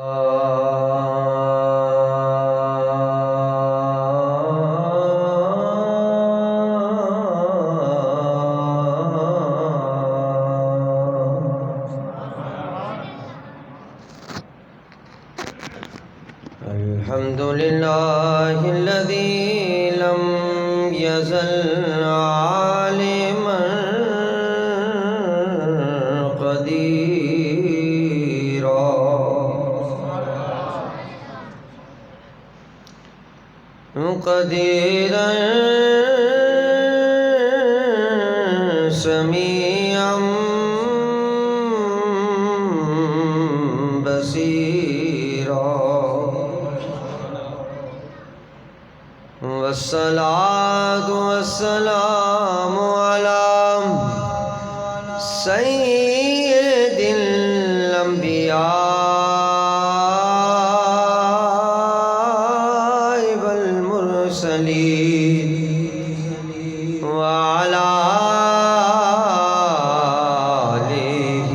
الحمد لله الذي لم يزل عالما قديرا سميعا بصيرا والصلاة والسلام على سيد الأنبياء والمرسلين وعلى آله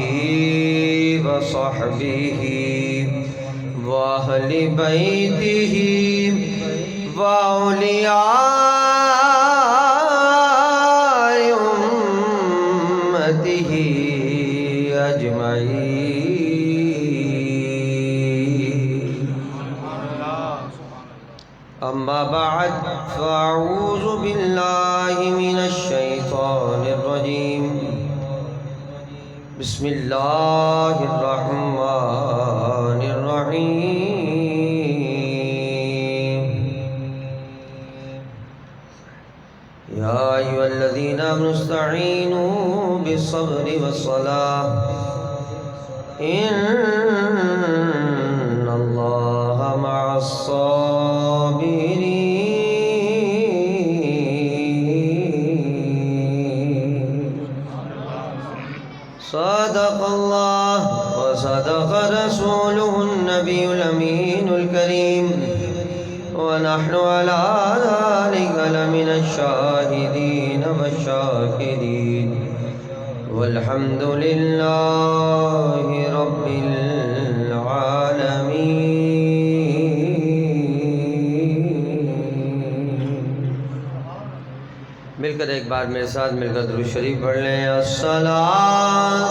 وصحبه وأهل بيته وأولياء أمته أجمعين. أما بعد فأعوذ بالله من الشيطان الرجيم. بسم الله الرحمن الرحيم. يا أيها الذين آمنوا استعينوا بالصبر والصلاة إن الله مع الصابرين. صدق الله وصدق رسوله النبي الأمين الكريم ونحن على ذلك لمن الشاهدين والشاكرين والحمد لله رب العالمين. مل کر ایک بار میرے ساتھ مل کر درود شریف پڑھ لیں. الصلاۃ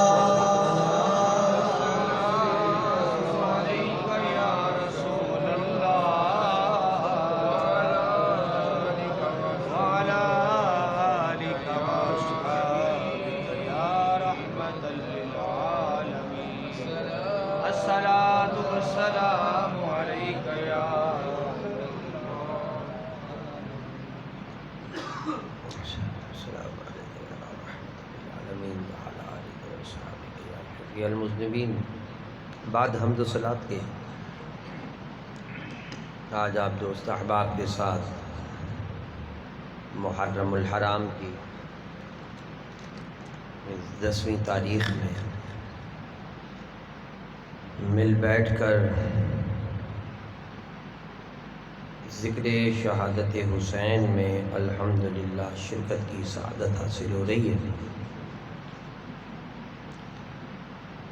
المذنبین. بعد حمد و صلوات کے آج آپ دوست احباب کے ساتھ محرم الحرام کی 10ویں تاریخ میں مل بیٹھ کر ذکر شہادت حسین میں الحمدللہ شرکت کی سعادت حاصل ہو رہی ہے.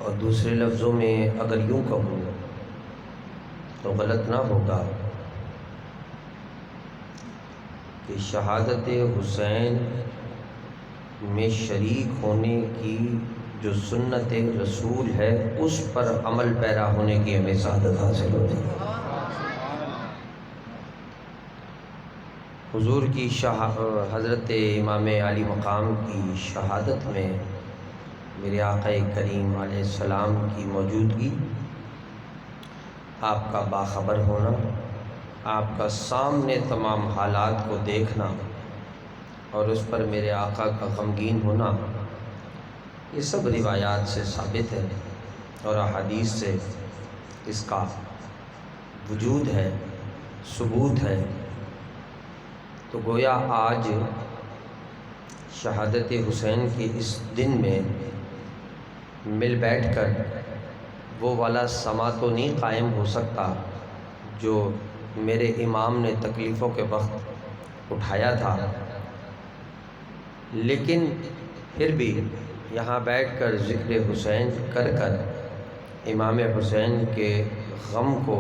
اور دوسرے لفظوں میں اگر یوں کہوں تو غلط نہ ہوگا کہ شہادت حسین میں شریک ہونے کی جو سنت رسول ہے اس پر عمل پیرا ہونے کی ہمیں سعادت حاصل ہوتی ہے. حضور کی حضرت امام علی مقام کی شہادت میں میرے آقا کریم علیہ السلام کی موجودگی، آپ کا باخبر ہونا، آپ کا سامنے تمام حالات کو دیکھنا اور اس پر میرے آقا کا غمگین ہونا، یہ سب روایات سے ثابت ہے اور احادیث سے اس کا وجود ہے، ثبوت ہے. تو گویا آج شہادت حسین کے اس دن میں مل بیٹھ کر وہ والا سما تو نہیں قائم ہو سکتا جو میرے امام نے تکلیفوں کے وقت اٹھایا تھا، لیکن پھر بھی یہاں بیٹھ کر ذکر حسین کر کر امام حسین کے غم کو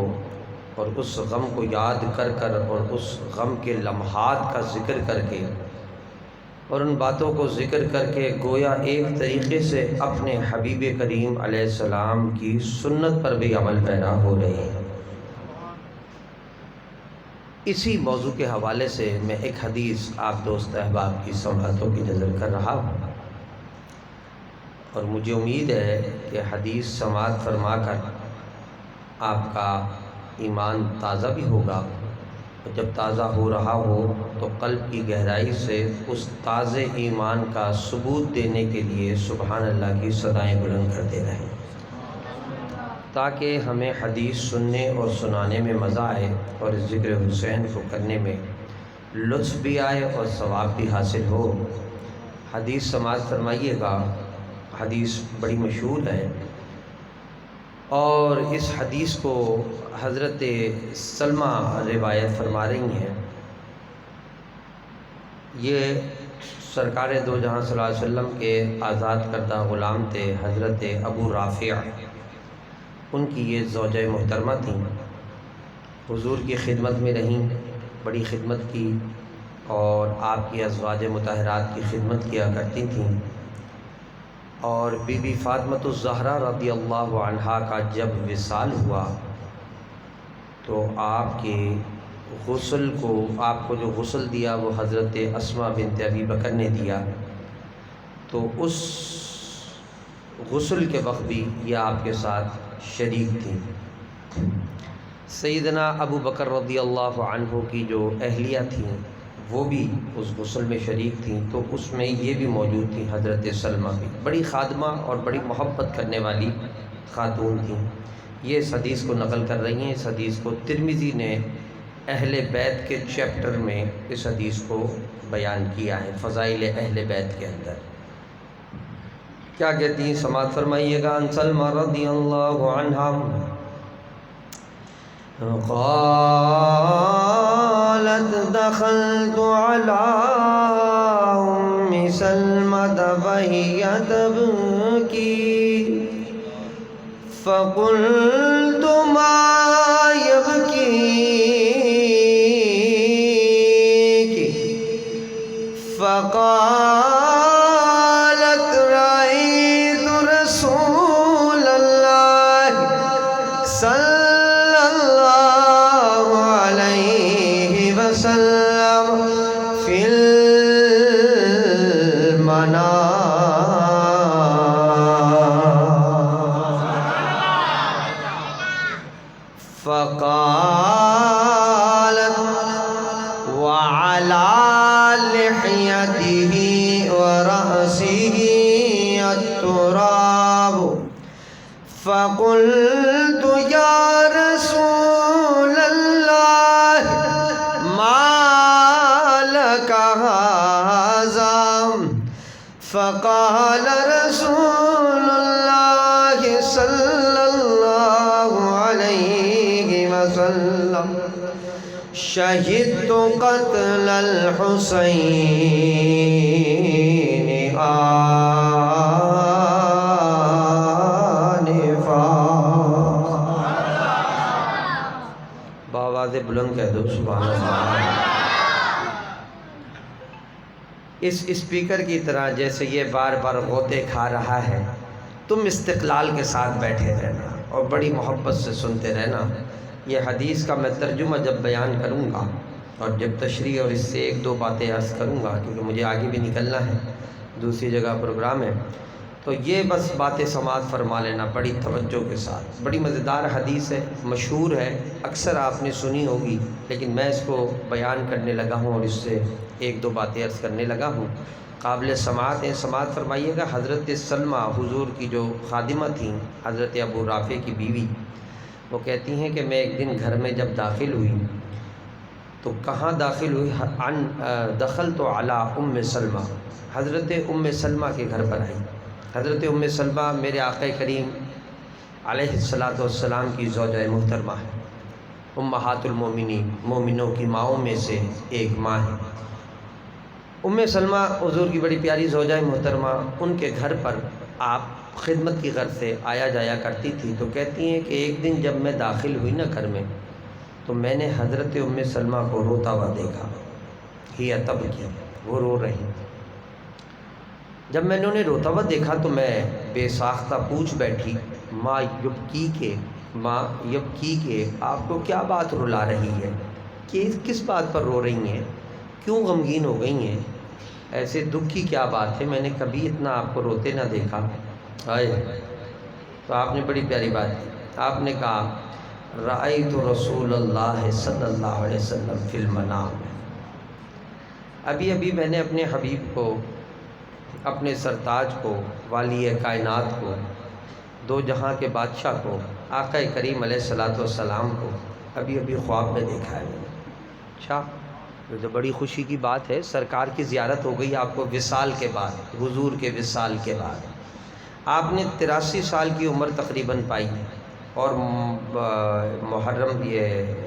اور اس غم کو یاد کر کر اور اس غم کے لمحات کا ذکر کر کے اور ان باتوں کو ذکر کر کے گویا ایک طریقے سے اپنے حبیب کریم علیہ السلام کی سنت پر بھی عمل پیرا ہو رہے ہیں۔ اسی موضوع کے حوالے سے میں ایک حدیث آپ دوست احباب کی سماعتوں کی نظر کر رہا ہوں، اور مجھے امید ہے کہ حدیث سماعت فرما کر آپ کا ایمان تازہ بھی ہوگا، اور جب تازہ ہو رہا ہو تو قلب کی گہرائی سے اس تازہ ایمان کا ثبوت دینے کے لیے سبحان اللہ کی صدائیں بلند کرتے رہیں، تاکہ ہمیں حدیث سننے اور سنانے میں مزہ آئے اور اس ذکر حسین کو کرنے میں لطف بھی آئے اور ثواب بھی حاصل ہو۔ حدیث سماعت فرمائیے گا۔ حدیث بڑی مشہور ہے، اور اس حدیث کو حضرت سلمہ روایت فرما رہی ہیں۔ یہ سرکار دو جہاں صلی اللہ علیہ وسلم کے آزاد کردہ غلام تھے، حضرت ابو رافع، ان کی یہ زوجہ محترمہ تھیں، حضور کی خدمت میں رہیں، بڑی خدمت کی، اور آپ کی ازواج مطہرات کی خدمت کیا کرتی تھیں۔ اور بی بی فاطمۃ الزہرا رضی اللہ عنہا کا جب وصال ہوا تو آپ کے غسل کو، آپ کو جو غسل دیا وہ حضرت اسماء بنت ابی بکر نے دیا، تو اس غسل کے وقت بھی یہ آپ کے ساتھ شریک تھیں۔ سیدنا ابو بکر رضی اللہ عنہ کی جو اہلیہ تھیں وہ بھی اس غسل میں شریک تھیں، تو اس میں یہ بھی موجود تھیں، حضرت سلمہ بھی بڑی خادمہ اور بڑی محبت کرنے والی خاتون تھیں۔ یہ اس حدیث کو نقل کر رہی ہیں۔ اس حدیث کو ترمذی نے اہل بیت کے چیپٹر میں اس حدیث کو بیان کیا ہے، فضائل اہل بیت کے اندر۔ کیا کہتی ہیں؟ سماعت فرمائیے گا۔ ان سلمہ رضی اللہ عنہا قالت دخلت على ام سلمة وهي تبكي فقلت ما يبكيك فقالت رأيت رسول الله صلى الله عليه وسلم في المنام فقالت وعلى لحيته ورأسه التراب فقلت يا رسول الله ما لك هذا فقال رسول الله صلى الله عليه وسلم شهدت قتل الحسين آنفا۔ بآواز بلند کہہ دو سبحان اللہ۔ اس اسپیکر کی طرح جیسے یہ بار بار غوطے کھا رہا ہے، تم استقلال کے ساتھ بیٹھے رہنا اور بڑی محبت سے سنتے رہنا۔ یہ حدیث کا میں ترجمہ جب بیان کروں گا اور جب تشریح اور اس سے ایک دو باتیں عرض کروں گا، کیونکہ مجھے آگے بھی نکلنا ہے، دوسری جگہ پروگرام ہے، تو یہ بس باتیں سماعت فرما لینا بڑی توجہ کے ساتھ۔ بڑی مزیدار حدیث ہے، مشہور ہے، اکثر آپ نے سنی ہوگی، لیکن میں اس کو بیان کرنے لگا ہوں اور اس سے ایک دو باتیں عرض کرنے لگا ہوں۔ قابل سماعت ہیں، سماعت فرمائیے گا۔ حضرت سلمہ حضور کی جو خادمہ تھیں، حضرت ابو رافع کی بیوی، وہ کہتی ہیں کہ میں ایک دن گھر میں جب داخل ہوئی تو کہاں داخل ہوئی؟ دخلت علی ام سلمہ، حضرت ام سلمہ کے گھر پر آئی۔ حضرت ام سلمہ میرے آقا کریم علیہ السلام کی زوجہ محترمہ ہے، امہات المومنین، مومنوں کی ماؤں میں سے ایک ماں ہے۔ ام سلمہ حضور کی بڑی پیاری زوجہ محترمہ، ان کے گھر پر آپ خدمت کی غرض سے آیا جایا کرتی تھی، تو کہتی ہیں کہ ایک دن جب میں داخل ہوئی نا گھر میں، تو میں نے حضرت ام سلمہ کو روتا ہوا دیکھا، ہی تب کی، وہ رو رہی۔ جب میں نے انہیں روتا ہوا دیکھا تو میں بے ساختہ پوچھ بیٹھی، ماں یبکی کے آپ کو کیا بات رلا رہی ہے، کہ کس بات پر رو رہی ہیں، کیوں غمگین ہو گئی ہیں، ایسے دکھ کی کیا بات ہے، میں نے کبھی اتنا آپ کو روتے نہ دیکھا۔ آئے تو آپ نے بڑی پیاری بات کی، آپ نے کہا رأیت رسول اللہ صلی اللہ علیہ وسلم فی المنام، ابھی میں نے اپنے حبیب کو، اپنے سرتاج کو، والی کائنات کو، دو جہاں کے بادشاہ کو، آقا کریم علیہ الصلوۃ والسلام کو ابھی خواب میں دیکھا ہے میں نے۔ اچھا، یہ تو بڑی خوشی کی بات ہے، سرکار کی زیارت ہو گئی آپ کو وصال کے بعد، حضور کے وصال کے بعد۔ آپ نے 83 سال کی عمر تقریباً پائی، اور محرم یہ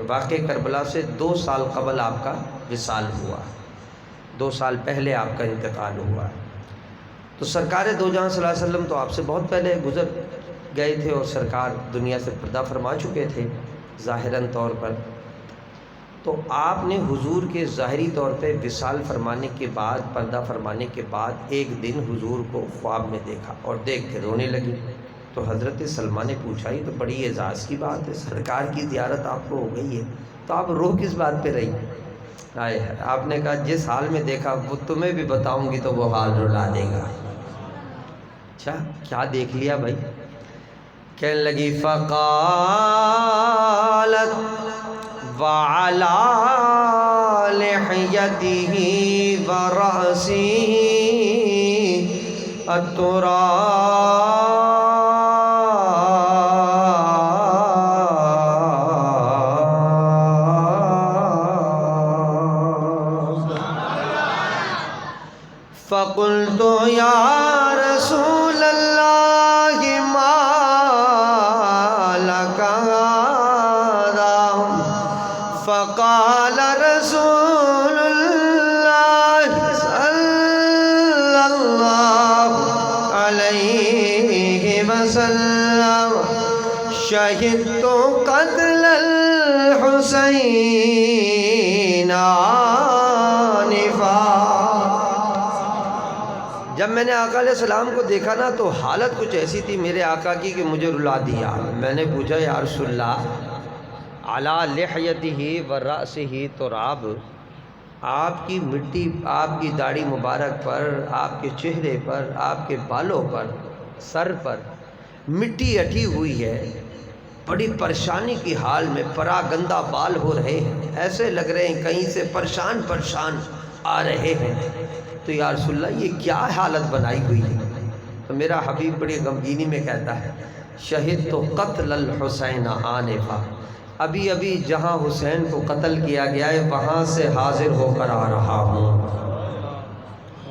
واقع کربلا سے 2 سال قبل آپ کا وصال ہوا، 2 سال پہلے آپ کا انتقال ہوا۔ تو سرکار دو جہاں صلی اللہ علیہ وسلم تو آپ سے بہت پہلے گزر گئے تھے، اور سرکار دنیا سے پردہ فرما چکے تھے ظاہراً طور پر۔ تو آپ نے حضور کے ظاہری طور پہ وصال فرمانے کے بعد، پردہ فرمانے کے بعد ایک دن حضور کو خواب میں دیکھا، اور دیکھ کے رونے لگی۔ تو حضرت سلمہ نے پوچھا، یہ تو بڑی اعزاز کی بات ہے، سرکار کی زیارت آپ کو ہو گئی ہے، تو آپ رو کس بات پہ رہی؟ آپ نے کہا جس حال میں دیکھا وہ تمہیں بھی بتاؤں گی تو وہ حال رلا دے گا۔ اچھا، کیا دیکھ لیا بھائی؟ کہنے لگی فقالت وعلی لحیتہ ورأسہ التراب فقلت یا رسول اللہ ما لک ھذا فقال رسول اللہ صلی اللہ علیہ وسلم شہدت قتل الحسین آنفا۔ جب میں نے آقا علیہ السلام کو دیکھا نا تو حالت کچھ ایسی تھی میرے آقا کی کہ مجھے رلا دیا۔ میں نے پوچھا یا رسول اللہ علی لحیتہ ورأسہ تراب، آپ کی مٹی، آپ کی داڑھی مبارک پر، آپ کے چہرے پر، آپ کے بالوں پر، سر پر مٹی اٹھی ہوئی ہے، بڑی پریشانی کی حال میں، پراگندہ بال ہو رہے ہیں، ایسے لگ رہے ہیں کہیں سے پریشان آ رہے ہیں۔ تو یا رسول اللہ یہ کیا حالت بنائی ہوئی ہے؟ تو میرا حبیب بڑی غمگینی میں کہتا ہے شہدت قتل الحسین آنفا، ابھی جہاں حسین کو قتل کیا گیا ہے وہاں سے حاضر ہو کر آ رہا ہوں،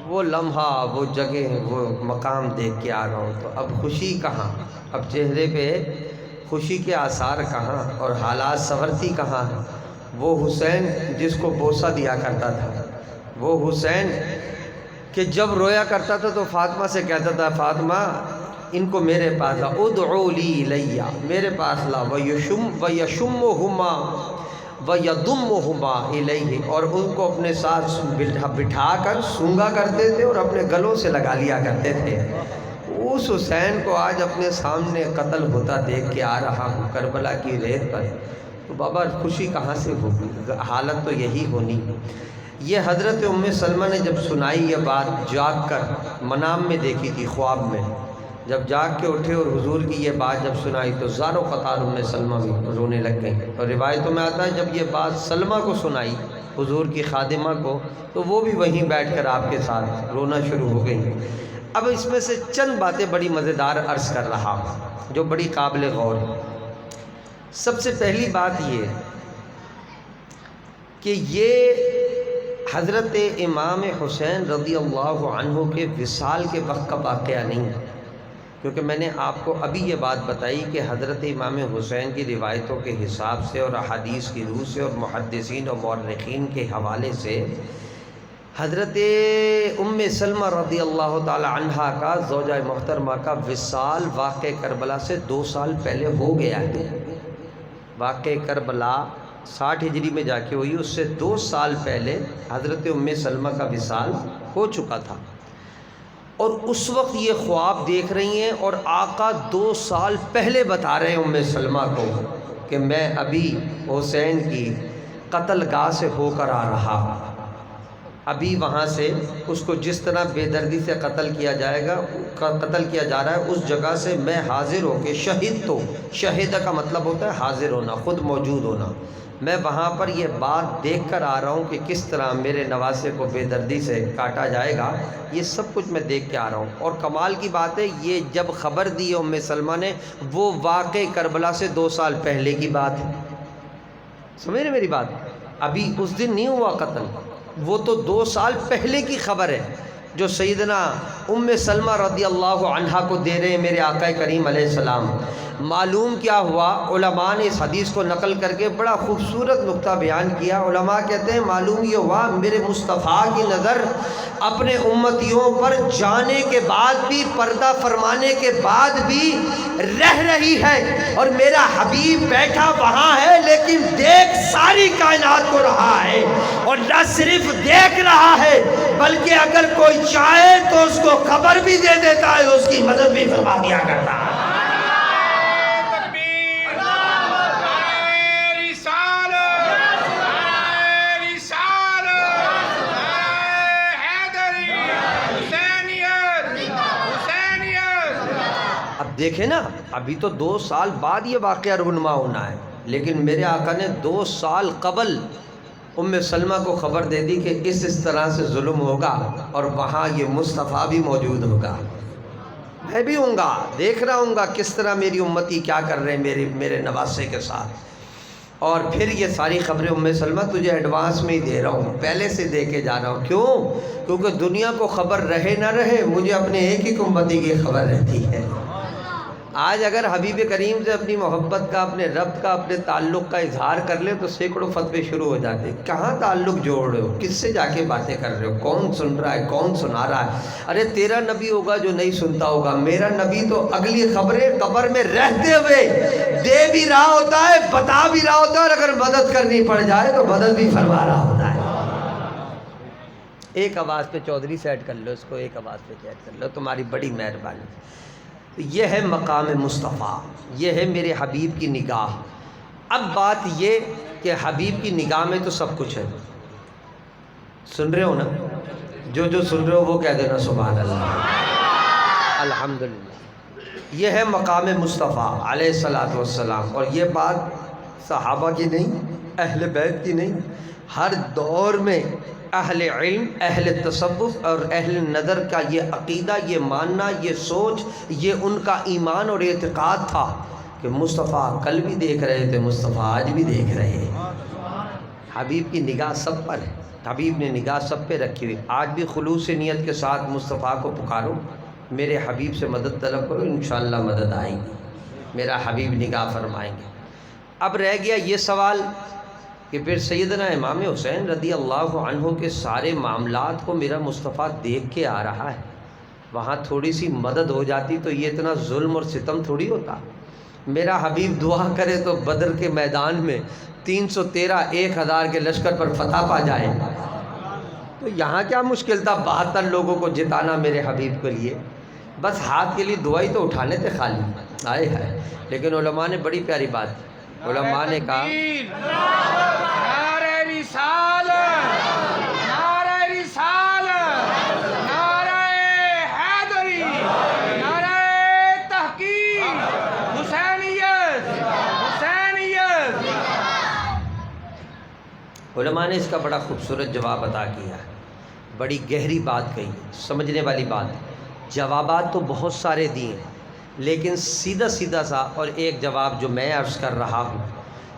وہ لمحہ، وہ جگہ، وہ مقام دیکھ کے آ رہا ہوں۔ تو اب خوشی کہاں، اب چہرے پہ خوشی کے آثار کہاں، اور حالات سنورتی کہاں؟ وہ حسین جس کو بوسہ دیا کرتا تھا، وہ حسین کہ جب رویا کرتا تھا تو فاطمہ سے کہتا تھا فاطمہ ان کو میرے پاس لا، ادعو لی الیہ، میرے پاس لا، ویشمہما ویضمہما الیہ، اور ان کو اپنے ساتھ بٹھا کر سونگا کرتے تھے اور اپنے گلوں سے لگا لیا کرتے تھے۔ اس حسین کو آج اپنے سامنے قتل ہوتا دیکھ کے آ رہا ہوں کربلا کی ریت پر، تو بابا خوشی کہاں سے ہوگی؟ حالت تو یہی ہونی۔ یہ حضرت ام سلمہ نے جب سنائی یہ بات، جاگ کر، منام میں دیکھی تھی، خواب میں جب جاگ کے اٹھے اور حضور کی یہ بات جب سنائی تو زار و قطار ام سلمہ بھی رونے لگ گئیں۔ اور روایتوں میں آتا ہے جب یہ بات سلمہ کو سنائی، حضور کی خادمہ کو، تو وہ بھی وہیں بیٹھ کر آپ کے ساتھ رونا شروع ہو گئیں۔ اب اس میں سے چند باتیں بڑی مزیدار عرض کر رہا ہوں جو بڑی قابل غور ہے۔ سب سے پہلی بات یہ کہ یہ حضرت امام حسین رضی اللہ عنہ کے وصال کے وقت کا واقعہ نہیں ہے، کیونکہ میں نے آپ کو ابھی یہ بات بتائی کہ حضرت امام حسین کی روایتوں کے حساب سے اور احادیث کی روح سے اور محدثین اور مورخین کے حوالے سے حضرت ام سلمہ رضی اللہ تعالی عنہا کا زوجہ محترمہ کا وصال واقع کربلا سے 2 سال پہلے ہو گیا ہے۔ واقع کربلا 60 ہجری میں جا کے ہوئی، اس سے 2 سال پہلے حضرت ام سلمہ کا وصال ہو چکا تھا، اور اس وقت یہ خواب دیکھ رہی ہیں، اور آقا 2 سال پہلے بتا رہے ہیں ام سلمہ کو کہ میں ابھی حسین کی قتل گاہ سے ہو کر آ رہا ہوں، ابھی وہاں سے اس کو جس طرح بے دردی سے قتل کیا جا رہا ہے اس جگہ سے میں حاضر ہو کے شہید کا مطلب ہوتا ہے حاضر ہونا، خود موجود ہونا، میں وہاں پر یہ بات دیکھ کر آ رہا ہوں کہ کس طرح میرے نواسے کو بے دردی سے کاٹا جائے گا، یہ سب کچھ میں دیکھ کے آ رہا ہوں۔ اور کمال کی بات ہے، یہ جب خبر دی ام سلمہ نے، وہ واقع کربلا سے 2 سال پہلے کی بات ہے۔ سمجھ رہے میری بات؟ ابھی اس دن نہیں ہوا قتل، وہ تو 2 سال پہلے کی خبر ہے جو سیدنا ام سلمہ رضی اللہ عنہا کو دے رہے ہیں میرے آقا کریم علیہ السلام۔ معلوم کیا ہوا، علماء نے اس حدیث کو نقل کر کے بڑا خوبصورت نقطہ بیان کیا۔ علماء کہتے ہیں معلوم یہ ہوا میرے مصطفیٰ کی نظر اپنے امتیوں پر جانے کے بعد بھی، پردہ فرمانے کے بعد بھی رہ رہی ہے، اور میرا حبیب بیٹھا وہاں ہے لیکن دیکھ ساری کائنات کو رہا ہے، اور نہ صرف دیکھ رہا ہے بلکہ اگر کوئی چاہے تو اس کو خبر بھی دے دیتا ہے، اس کی مدد بھی فرما دیا کرتا ہے۔ دیکھیں نا، ابھی تو 2 سال بعد یہ واقعہ رونما ہونا ہے، لیکن میرے آقا نے 2 سال قبل ام سلمہ کو خبر دے دی کہ اس طرح سے ظلم ہوگا، اور وہاں یہ مصطفیٰ بھی موجود ہوگا، میں بھی ہوں گا، دیکھ رہا ہوں گا کس طرح میری امتی کیا کر رہے ہیں میرے نواسے کے ساتھ۔ اور پھر یہ ساری خبریں ام سلمہ تجھے ایڈوانس میں ہی دے رہا ہوں، پہلے سے دے کے جا رہا ہوں۔ کیوں؟ کیونکہ دنیا کو خبر رہے نہ رہے، مجھے اپنے ایک ہی امتی کی خبر رہتی ہے۔ آج اگر حبیب کریم سے اپنی محبت کا، اپنے ربط کا، اپنے تعلق کا اظہار کر لے تو سینکڑوں فتوے شروع ہو جاتے۔ کہاں تعلق جوڑ رہے ہو؟ کس سے جا کے باتیں کر رہے ہو؟ کون سن رہا ہے؟ کون سنا رہا ہے؟ ارے تیرا نبی ہوگا جو نہیں سنتا ہوگا، میرا نبی تو اگلی خبریں قبر میں رہتے ہوئے دے بھی رہا ہوتا ہے، بتا بھی رہا ہوتا ہے، اور اگر مدد کرنی پڑ جائے تو مدد بھی فرما رہا ہوتا ہے۔ ایک آواز پہ چودھری سیٹ کر لو اس کو، ایک آواز پہ سیٹ کر لو، تمہاری بڑی مہربانی۔ یہ ہے مقام مصطفیٰ، یہ ہے میرے حبیب کی نگاہ۔ اب بات یہ کہ حبیب کی نگاہ میں تو سب کچھ ہے، سن رہے ہو نا؟ جو سن رہے ہو وہ کہہ دینا سبحان اللہ، الحمدللہ۔ یہ ہے مقام مصطفیٰ علیہ الصلاۃ والسلام، اور یہ بات صحابہ کی نہیں، اہل بیت کی نہیں، ہر دور میں اہل علم، اہل تصوف اور اہل نظر کا یہ عقیدہ، یہ ماننا، یہ سوچ، یہ ان کا ایمان اور اعتقاد تھا کہ مصطفیٰ کل بھی دیکھ رہے تھے، مصطفیٰ آج بھی دیکھ رہے ہیں۔ حبیب کی نگاہ سب پر ہے، حبیب نے نگاہ سب پہ رکھی ہوئی۔ آج بھی خلوص نیت کے ساتھ مصطفیٰ کو پکارو، میرے حبیب سے مدد طلب کرو، انشاءاللہ مدد آئے گی، میرا حبیب نگاہ فرمائیں گے۔ اب رہ گیا یہ سوال کہ پھر سیدنا امام حسین رضی اللہ عنہ کے سارے معاملات کو میرا مصطفیٰ دیکھ کے آ رہا ہے، وہاں تھوڑی سی مدد ہو جاتی تو یہ اتنا ظلم اور ستم تھوڑی ہوتا۔ میرا حبیب دعا کرے تو بدر کے میدان میں 313 1000 کے لشکر پر فتح پا جائے، تو یہاں کیا مشکل تھا 72 لوگوں کو جتانا میرے حبیب کے لیے؟ بس ہاتھ کے لیے دعائی تو اٹھانے تھے خالی، آئے ہے۔ لیکن علماء نے بڑی پیاری بات کی، علماء نے کہا نعرہ رسالت، نعرہ رسالت، نعرہ حیدری، نعرہ تحقیق، حسینیت، حسینیت۔ علماء نے اس کا بڑا خوبصورت جواب عطا کیا ہے، بڑی گہری بات کہی، سمجھنے والی بات۔ جوابات تو بہت سارے دیے، لیکن سیدھا سیدھا سا اور ایک جواب جو میں عرض کر رہا ہوں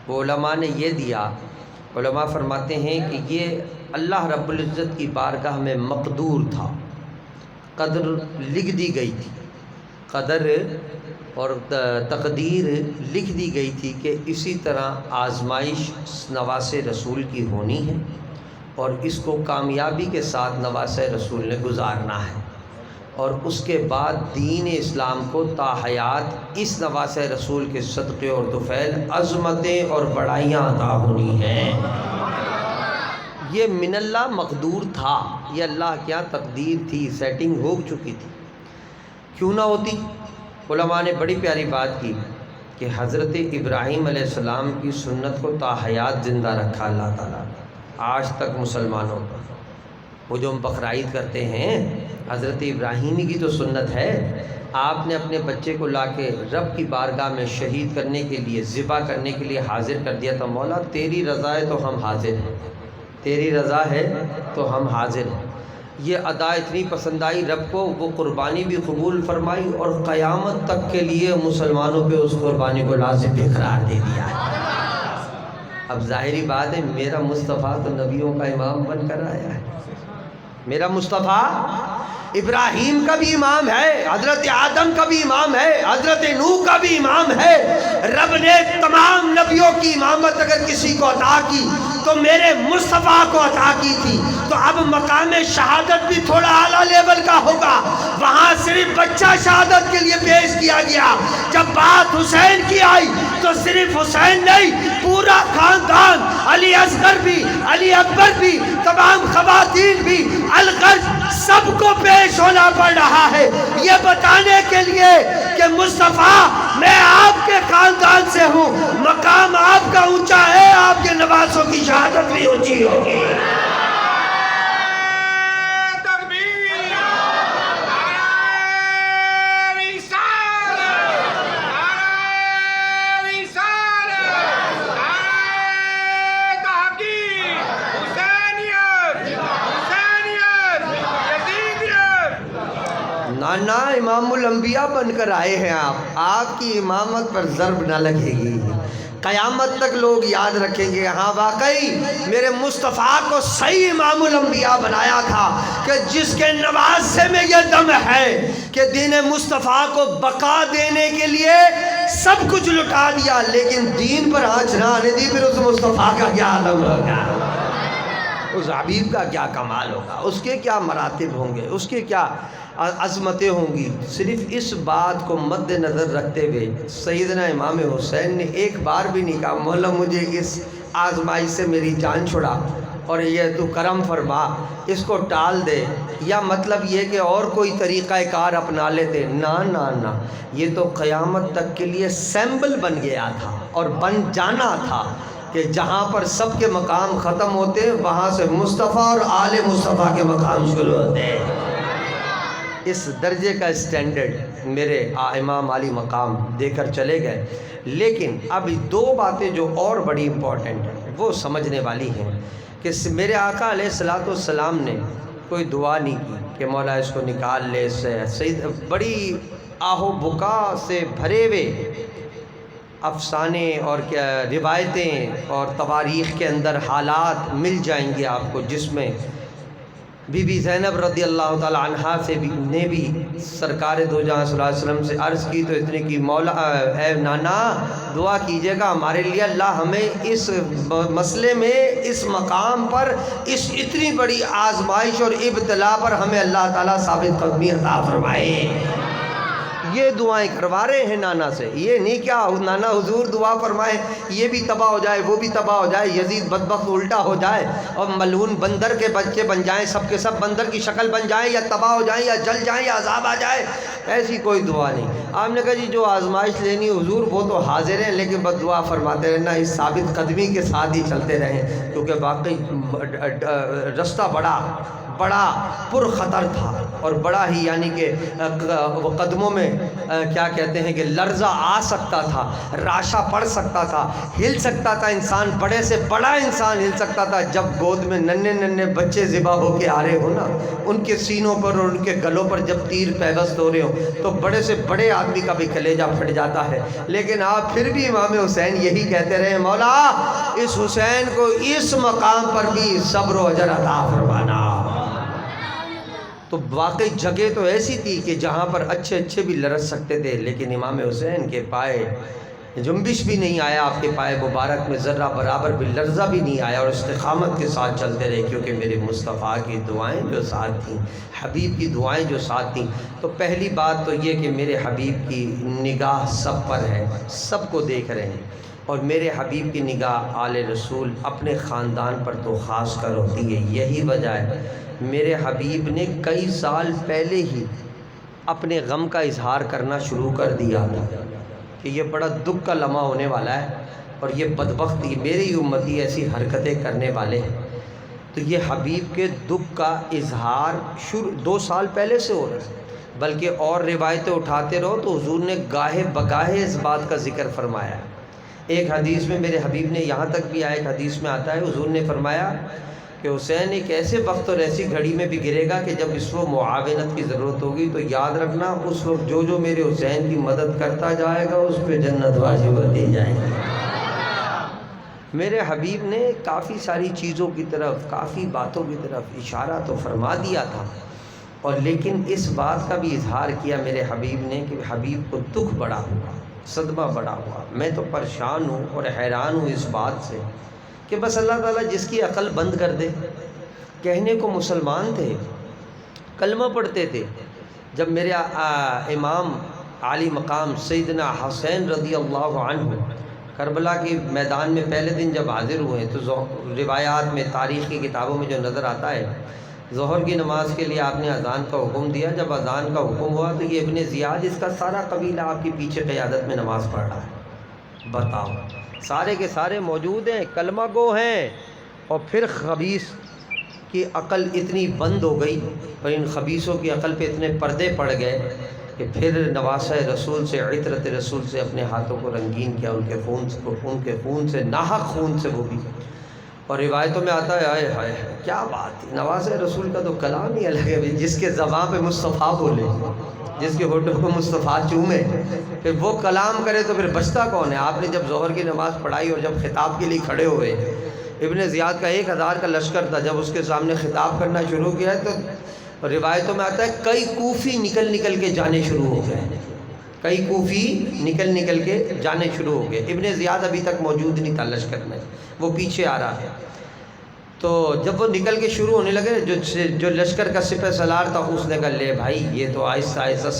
وہ علماء نے یہ دیا۔ علماء فرماتے ہیں کہ یہ اللہ رب العزت کی بارگاہ میں مقدور تھا، قدر لکھ دی گئی تھی، قدر اور تقدیر لکھ دی گئی تھی کہ اسی طرح آزمائش نواز رسول کی ہونی ہے، اور اس کو کامیابی کے ساتھ نواسہ رسول نے گزارنا ہے، اور اس کے بعد دین اسلام کو تا حیات اس نواسہ رسول کے صدقے اور طفیل عظمتیں اور بڑائیاں عطا ہونی ہیں۔ یہ من اللہ مقدور تھا، یہ اللہ کیا تقدیر تھی، سیٹنگ ہو چکی تھی، کیوں نہ ہوتی۔ علماء نے بڑی پیاری بات کی کہ حضرت ابراہیم علیہ السلام کی سنت کو تا حیات زندہ رکھا اللہ تعالیٰ نے آج تک مسلمانوں پر۔ وہ جو ہم بقرعید کرتے ہیں، حضرت ابراہیمی کی تو سنت ہے، آپ نے اپنے بچے کو لا کے رب کی بارگاہ میں شہید کرنے کے لیے، ذبح کرنے کے لیے حاضر کر دیا تھا، مولا تیری رضا ہے تو ہم حاضر ہیں، تیری رضا ہے تو ہم حاضر ہیں۔ یہ ادا اتنی پسند آئی رب کو، وہ قربانی بھی قبول فرمائی اور قیامت تک کے لیے مسلمانوں پہ اس قربانی کو لازم قرار دے دیا ہے۔ اب ظاہری بات ہے، میرا مصطفیٰ تو نبیوں کا امام بن کر آیا ہے، میرا مصطفیٰ ابراہیم کا بھی امام ہے، حضرت آدم کا بھی امام ہے، حضرت نوح کا بھی امام ہے۔ رب نے تمام نبیوں کی امامت اگر کسی کو عطا کی تو میرے مصطفیٰ کو عطا کی تھی، تو اب مقام شہادت بھی تھوڑا اعلیٰ لیول کا ہوگا۔ وہاں صرف بچہ شہادت کے لیے پیش کیا گیا، جب بات حسین کی آئی تو صرف حسین نہیں، پورا خاندان، علی اصغر بھی، علی اکبر بھی، تمام خواتین بھی، الغرض سب کو پیش ہونا پڑ رہا ہے، یہ بتانے کے لیے کہ مصطفیٰ میں آپ کے خاندان سے ہوں، مقام آپ کا اونچا ہے، آپ کے نواسوں کی شہادت بھی اونچی ہوگی۔ نانا امام الانبیاء بن کر آئے ہیں آپ کی امامت پر ضرب نہ لگے گی، قیامت تک لوگ یاد رکھیں گے، ہاں واقعی میرے مصطفیٰ کو صحیح امام الانبیاء بنایا تھا، کہ جس کے نواسے میں یہ دم ہے کہ دین مصطفیٰ کو بقا دینے کے لیے سب کچھ لٹا دیا، لیکن دین پر آنچ نہ آنے دی، پھر اس مصطفیٰ کا کیا عالم ہوگا، اس حبیب کا کیا کمال ہوگا، اس کے کیا مراتب ہوں گے، اس کے کیا عظمتیں ہوں گی۔ صرف اس بات کو مد نظر رکھتے ہوئے سیدنا امام حسین نے ایک بار بھی نہیں کہا مولا مجھے اس آزمائش سے میری جان چھڑا اور یہ تو کرم فرما، اس کو ٹال دے، یا مطلب یہ کہ اور کوئی طریقہ کار اپنا لیتے، نہ، یہ تو قیامت تک کے لیے سیمبل بن گیا تھا اور بن جانا تھا، کہ جہاں پر سب کے مقام ختم ہوتے وہاں سے مصطفیٰ اور آل مصطفیٰ کے مقام شروع ہوتے ہیں۔ اس درجے کا اسٹینڈرڈ میرے امام علی مقام دے کر چلے گئے، لیکن اب دو باتیں جو اور بڑی امپورٹنٹ ہیں وہ سمجھنے والی ہیں، کہ میرے آقا علیہ الصلوۃ والسلام نے کوئی دعا نہیں کی کہ مولا اس کو نکال لے، سید بڑی آہ و بکا سے بھرے ہوئے افسانے اور کیا روایتیں اور تواریخ کے اندر حالات مل جائیں گے آپ کو، جس میں بی بی زینب رضی اللہ تعالی عنہا سے بھی نے بھی سرکار دو جہاں صلی اللہ علیہ وسلم سے عرض کی تو اتنے کی مولا اے نانا دعا کیجیے گا ہمارے لیے، اللہ ہمیں اس مسئلے میں، اس مقام پر، اس اتنی بڑی آزمائش اور ابتلا پر ہمیں اللہ تعالیٰ ثابت قدمی عطا فرمائے۔ یہ دعائیں کروا رہے ہیں نانا سے، یہ نہیں کیا نانا حضور دعا فرمائے یہ بھی تباہ ہو جائے وہ بھی تباہ ہو جائے، یزید بدبخت الٹا ہو جائے اور ملعون بندر کے بچے بن جائیں، سب کے سب بندر کی شکل بن جائیں، یا تباہ ہو جائیں، یا جل جائیں، یا عذاب آ جائے، ایسی کوئی دعا نہیں۔ آپ نے کہا جی جو آزمائش لینی حضور وہ تو حاضر ہیں، لیکن بس دعا فرماتے رہنا، اس ثابت قدمی کے ساتھ ہی چلتے رہیں، کیونکہ واقعی رستہ بڑا پر خطر تھا اور بڑا ہی یعنی کہ قدموں میں کیا کہتے ہیں کہ لرزہ آ سکتا تھا، راشا پڑ سکتا تھا، ہل سکتا تھا انسان، بڑے سے بڑا انسان ہل سکتا تھا۔ جب گود میں ننھے بچے ذبح ہو کے آ رہے ہو نا، ان کے سینوں پر اور ان کے گلوں پر جب تیر پیوست ہو رہے ہو تو بڑے سے بڑے آدمی کا بھی کلیجہ پھٹ جاتا ہے، لیکن آپ پھر بھی امام حسین یہی کہتے رہے مولا اس حسین کو اس مقام پر بھی صبر و اجر عطا فرمانا۔ تو واقعی جگہ تو ایسی تھی کہ جہاں پر اچھے بھی لرز سکتے تھے، لیکن امام حسین کے پائے جنبش بھی نہیں آیا آپ کے پائے مبارک میں، ذرہ برابر بھی لرزہ بھی نہیں آیا، اور استقامت کے ساتھ چلتے رہے، کیونکہ میرے مصطفیٰ کی دعائیں جو ساتھ تھیں، حبیب کی دعائیں جو ساتھ تھیں۔ تو پہلی بات تو یہ کہ میرے حبیب کی نگاہ سب پر ہے، سب کو دیکھ رہے ہیں، اور میرے حبیب کی نگاہ آل رسول اپنے خاندان پر تو خاص کر ہوتی ہے۔ یہی وجہ ہے میرے حبیب نے کئی سال پہلے ہی اپنے غم کا اظہار کرنا شروع کر دیا تھا کہ یہ بڑا دکھ کا لمحہ ہونے والا ہے، اور یہ بدبخت میری امتی ایسی حرکتیں کرنے والے ہیں۔ تو یہ حبیب کے دکھ کا اظہار 2 سال پہلے سے ہو رہا ہے، بلکہ اور روایتیں اٹھاتے رہو تو حضور نے گاہے بگاہے اس بات کا ذکر فرمایا ہے۔ ایک حدیث میں میرے حبیب نے یہاں تک بھی آیا، ایک حدیث میں آتا ہے حضور نے فرمایا کہ حسین ایک ایسے وقت اور ایسی گھڑی میں بھی گرے گا کہ جب اس کو معاونت کی ضرورت ہوگی، تو یاد رکھنا اس وقت جو میرے حسین کی مدد کرتا جائے گا اس پہ جنت واجب ہوتی جائے گی۔ میرے حبیب نے کافی ساری چیزوں کی طرف، کافی باتوں کی طرف اشارہ تو فرما دیا تھا، اور لیکن اس بات کا بھی اظہار کیا میرے حبیب نے کہ حبیب کو دکھ بڑا ہوا، صدمہ بڑا ہوا۔ میں تو پریشان ہوں اور حیران ہوں اس بات سے کہ بس اللہ تعالیٰ جس کی عقل بند کر دے۔ کہنے کو مسلمان تھے، کلمہ پڑھتے تھے، جب میرے امام عالی مقام سیدنا حسین رضی اللہ عنہ کربلا کے میدان میں پہلے دن جب حاضر ہوئے تو روایات میں، تاریخی کتابوں میں جو نظر آتا ہے، ظہر کی نماز کے لیے آپ نے اذان کا حکم دیا۔ جب اذان کا حکم ہوا تو یہ ابن زیاد، اس کا سارا قبیلہ آپ کے پیچھے قیادت میں نماز پڑھ رہا ہے۔ بتاؤ، سارے کے سارے موجود ہیں، کلمہ گو ہیں، اور پھر خبیث کی عقل اتنی بند ہو گئی، اور ان خبیثوں کی عقل پہ اتنے پردے پڑ گئے کہ پھر نواسہ رسول سے، عطرت رسول سے اپنے ہاتھوں کو رنگین کیا، ان کے خون سے، ناحق خون سے وہ بھی۔ اور روایتوں میں آتا ہے آئے ہائے کیا بات ہے، نواسہ رسول کا تو کلام ہی الگ ہے، جس کے زبان پہ مصطفیٰ بولے، جس کے ہونٹوں کو مصطفیٰ چومے، پھر وہ کلام کرے تو پھر بچتا کون ہے۔ آپ نے جب ظہر کی نماز پڑھائی اور جب خطاب کے لیے کھڑے ہوئے، ابن زیاد کا 1000 کا لشکر تھا، جب اس کے سامنے خطاب کرنا شروع کیا تو روایتوں میں آتا ہے کئی کوفی نکل کے جانے شروع ہو گئے، کئی کوفی نکل کے جانے شروع ہو گئے۔ ابن زیاد ابھی تک موجود نہیں تھا لشکر میں، وہ پیچھے آ رہا ہے۔ تو جب وہ نکل کے شروع ہونے لگے، جو لشکر کا سپہ سالار تھا اس نے کہا لے بھائی یہ تو آہستہ آہستہ